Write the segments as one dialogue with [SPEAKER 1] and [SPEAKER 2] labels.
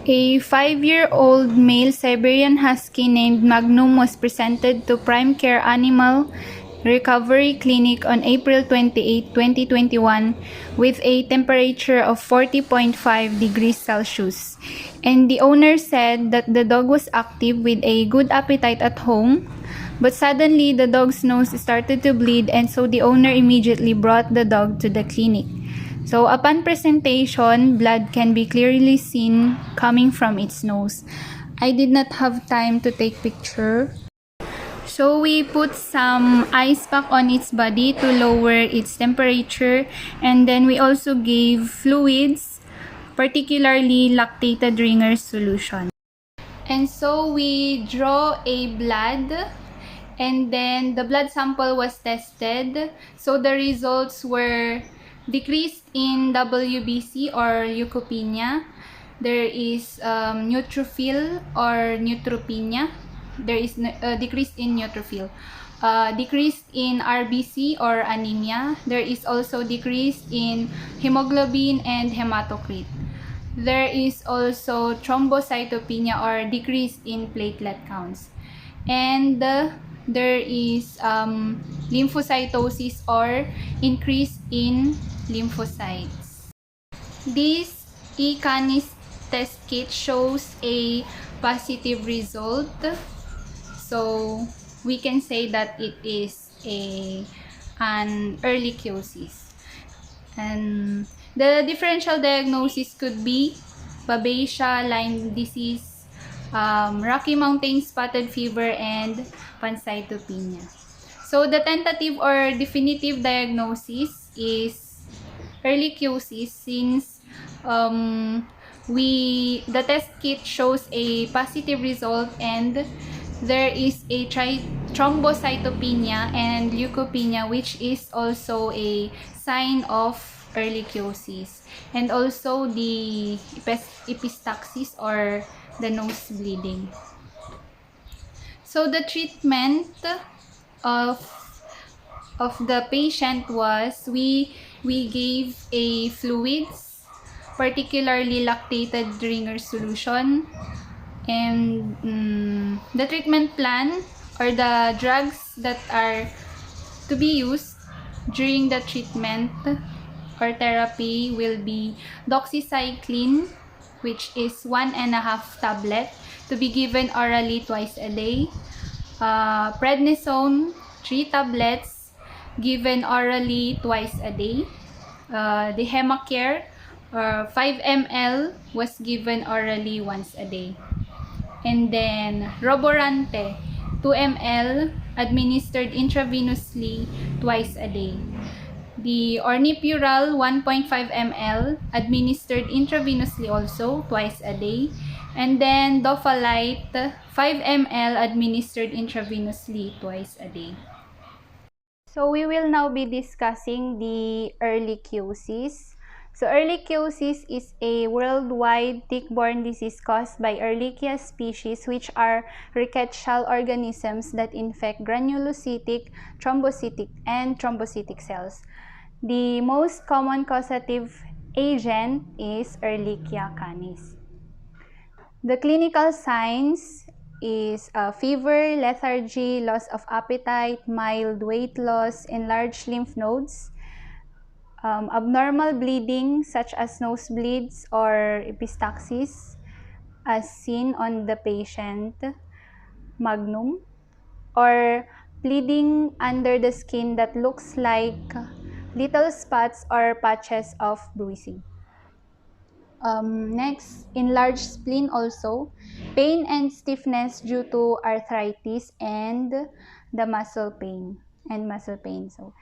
[SPEAKER 1] A 5-year-old male Siberian Husky named Magnum was presented to Prime Care Animal Recovery Clinic on April 28, 2021 with a temperature of 40.5 degrees Celsius. And the owner said that the dog was active with a good appetite at home, but suddenly the dog's nose started to bleed, and so the owner immediately brought the dog to the clinic. So upon presentation, blood can be clearly seen coming from its nose. I did not have time to take picture. So we put some ice pack on its body to lower its temperature, and then we also gave fluids, particularly lactated ringer solution. And so we draw a blood, and then the blood sample was tested. So the results were decreased in WBC or leukopenia. There is neutrophil or neutropenia. There is decreased in neutrophil. Decreased in RBC or anemia. There is also decreased in hemoglobin and hematocrit. There is also thrombocytopenia or decrease in platelet counts. And there is lymphocytosis or increase in lymphocytes. This e-Canis test kit shows a positive result. So we can say that it is an ehrlichiosis. And the differential diagnosis could be Babesia, Lyme disease, Rocky Mountain spotted fever, and pancytopenia. So the tentative or definitive diagnosis is ehrlichiosis, since the test kit shows a positive result and there is a thrombocytopenia and leukopenia, which is also a sign of ehrlichiosis, and also the epistaxis or the nose bleeding. So the treatment of the patient was we gave a fluids, particularly lactated ringer solution, and the treatment plan or the drugs that are to be used during the treatment or therapy will be doxycycline, which is 1.5 tablet to be given orally twice a day. Prednisone 3 tablets given orally twice a day. The Hemacare 5 ml was given orally once a day. And then Roborante 2 ml administered intravenously twice a day. The Ornipural 1.5 ml administered intravenously also twice a day. And then Dofalite 5 ml administered intravenously twice a day. So we will now be discussing the ehrlichiosis. So ehrlichiosis is a worldwide tick-borne disease caused by Ehrlichia species, which are rickettsial organisms that infect granulocytic, thrombocytic, and thrombocytic cells. The most common causative agent is Ehrlichia canis. The clinical signs is fever, lethargy, loss of appetite, mild weight loss, enlarged lymph nodes, abnormal bleeding such as nosebleeds or epistaxis as seen on the patient Magnum, or bleeding under the skin that looks like little spots or patches of bruising. Next, enlarged spleen also, pain and stiffness due to arthritis and the muscle pain. So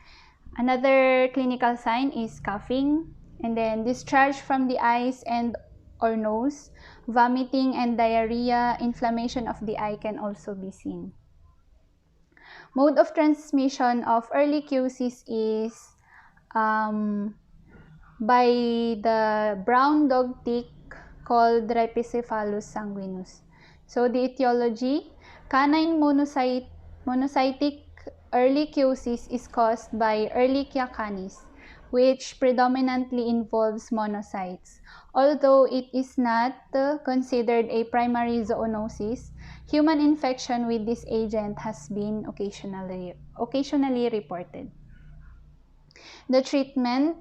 [SPEAKER 1] another clinical sign is coughing, and then discharge from the eyes and or nose, vomiting and diarrhea, inflammation of the eye can also be seen. Mode of transmission of ehrlichiosis is by the brown dog tick called Rhipicephalus sanguinus. So the etiology, canine monocytic ehrlichiosis is caused by Ehrlichia canis, which predominantly involves monocytes. Although it is not considered a primary zoonosis, human infection with this agent has been occasionally reported. The treatment.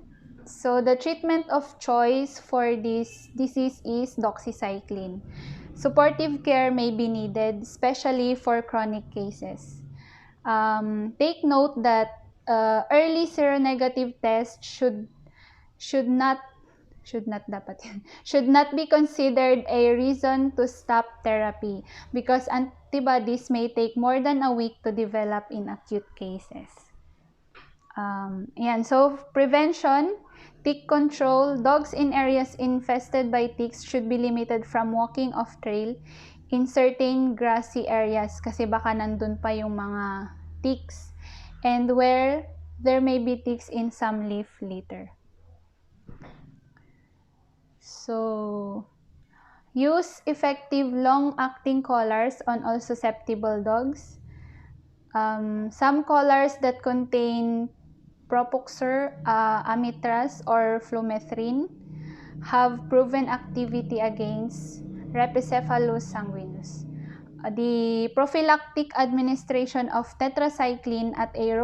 [SPEAKER 1] So the treatment of choice for this disease is doxycycline. Supportive care may be needed, especially for chronic cases. Take note that early seronegative tests should not be considered a reason to stop therapy because antibodies may take more than a week to develop in acute cases. So prevention, tick control, dogs in areas infested by ticks should be limited from walking off trail in certain grassy areas kasi baka nandun pa yung mga ticks, and where there may be ticks in some leaf litter. So, use effective long-acting collars on all susceptible dogs. Some collars that contain Propoxur, Amitraz, or Flumethrin have proven activity against Rhipicephalus sanguinus. The prophylactic administration of tetracycline at a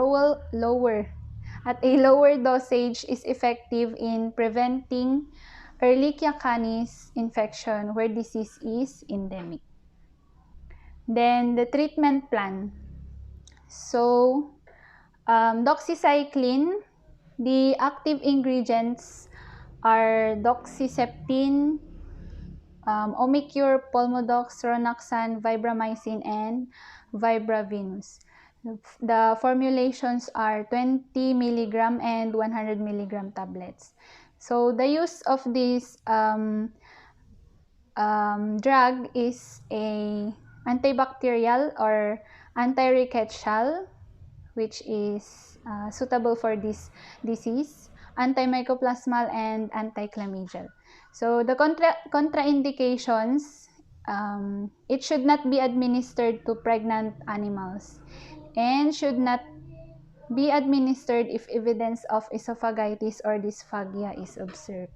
[SPEAKER 1] lower dosage is effective in preventing Ehrlichia canis infection where disease is endemic. Then the treatment plan. So, doxycycline, the active ingredients are doxyceptin, Omicure, Pulmodox, Ronaxan, Vibramycin, and Vibravinus. The formulations are 20 mg and 100 mg tablets. So the use of this drug is a antibacterial or anti-rickettsial, which is suitable for this disease, antimycoplasmal, and anti-chlamydial. So the contraindications, it should not be administered to pregnant animals and should not be administered if evidence of esophagitis or dysphagia is observed.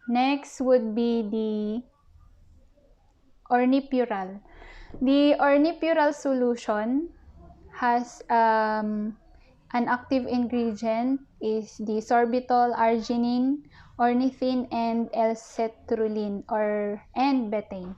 [SPEAKER 1] Next would be the ornipural. The ornipural solution has an active ingredient is the sorbitol, arginine, ornithine, and L-cetrulline and betaine.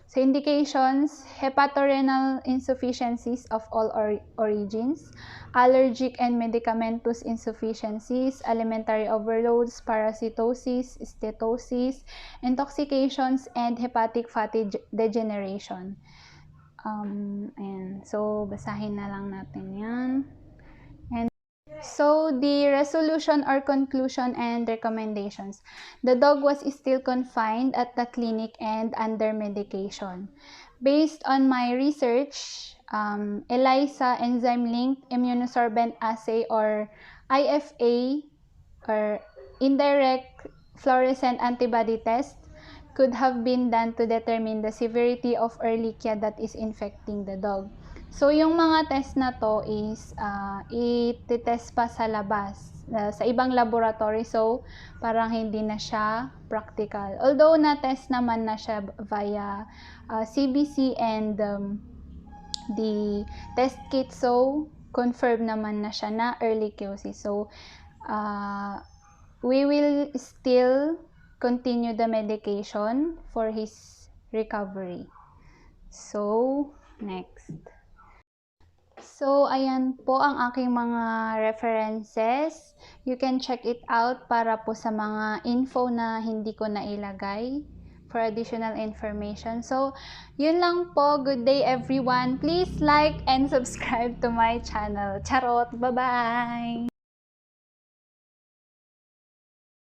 [SPEAKER 1] So indications, hepatorenal insufficiencies of all origins, allergic and medicamentous insufficiencies, alimentary overloads, parasitosis, steatosis, intoxications, and hepatic fatty degeneration. And so, basahin na lang natin yan. And so, the resolution or conclusion and recommendations. The dog was still confined at the clinic and under medication. Based on my research, ELISA, enzyme-linked immunosorbent assay, or IFA, or indirect fluorescent antibody test, could have been done to determine the severity of Ehrlichia that is infecting the dog. So, yung mga test na to is i-test pa sa labas, sa ibang laboratory. So, parang hindi na siya practical. Although, na-test naman na siya via CBC and the test kit. So, confirm naman na siya na Ehrlichiosis. So, we will still continue the medication for his recovery. So, next. So, ayan po ang aking mga references. You can check it out para po sa mga info na hindi ko nailagay for additional information. So, yun lang po. Good day everyone. Please like and subscribe to my channel. Charot! Bye-bye!